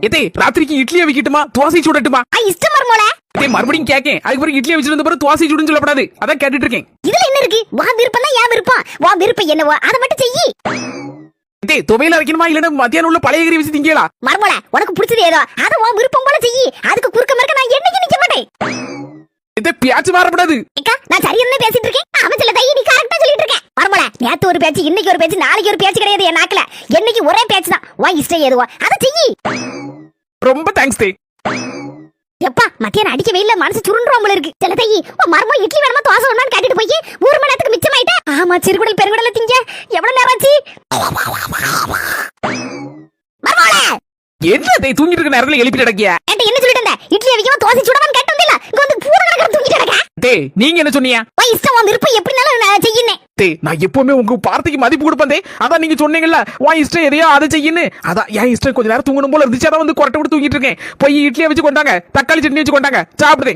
எதே ராத்திரிக்கு இட்லியை வைக்கட்டுமா தோசை சுடட்டுமா? இஷ்டம் மர்மோளே. இதே மறுபடியும் கேக்கேன். அதுக்கு பிறகு இட்லியை வச்சிருந்த பிறகு தோசை சுடுன்னு சொல்லப்படாது. அதான் கேட்டுட்டு இருக்கேன். இதுல என்ன இருக்கு? வா விருப்பம் தான், ஏன் விருப்பம்? வா விருப்பம் என்னவோ அதை மட்டும் செய்யி. இதே துவையில வைக்கணுமா இல்லன்னா மத்தியானம் உள்ள பழைய கறி வச்சு திங்கலாம்? மர்மோளே, உனக்கு பிடிச்சது ஏதோ அதை உன் விருப்பம் போல செய்யி. அதுக்கு குறுக்க மறுக்க நான் என்னைக்கு நிக்க மாட்டேன். இதே பேச்சு மாறப்படாது. அக்கா நான் சரியா பேசிட்டு இருக்கேன். அவன் சொல்ல தை நீ கரெக்டா சொல்லிட்டு இருக்க. மர்மோளே, நேத்து ஒரு பேச்சு, இன்னைக்கு ஒரு பேச்சு, நாளைக்கு ஒரு பேச்சு கிடையாது என் நாக்குல. என்னைக்கு ஒரே பேச்சு தான். உன் இஷ்டம் ஏதுவோ அதை செய்யி. ரொம்ப தேங்க்ஸ் தே. எப்பா மத்தியானம் அடிக்க வெயில்ல மனசு சுருண்டுறோம் போல இருக்கு. சில தையி உன் மர்மோ இட்லி வேணுமா தோசை வேணுமான்னு கேட்டுட்டு போய் 1 மணி நேரத்துக்கு மிச்சமாயிட்ட. ஆமா சிறுகுடல் பெருங்குடல திங்க எவ்வளவு நேரம் ஆச்சு? மர்மோளே என்ன தே தூங்கிட்டு இருக்க நேரத்துல எழுப்பிட்டு கிடக்கிய? என்கிட்ட என்ன சொல்லிட்டு இருந்த? இட்லி வைக்கவா தோசை சுடவான்னு கேட்டு வந்தில்ல? இங்க வந்து பூர கணக்கா தூங்கிட்டு கிடக்க. தே நீங்க என்ன சொன்னீங்க? உன் இஷ்டம், உன் விருப்பம் எப்படினாலும் நான் செய்யினே. தே நான் எப்பவுமே உங்க வார்த்தைக்கு மதிப்பு கொடுப்பேன் தே. அதான் நீங்க சொன்னீங்கல்ல உன் இஷ்டம் எதையோ அதை செய்யுன்னு. அதான் என் இஷ்டம் கொஞ்ச நேரம் தூங்கணும் போல இருந்துச்சு. அதான் வந்து கொரட்டை விட்டு தூங்கிட்டு இருக்கேன். போய் இட்லியை வச்சு கொண்டாங்க, தக்காளி சட்னி வச்சு கொண்டாங்க, சாப்பிடுதே.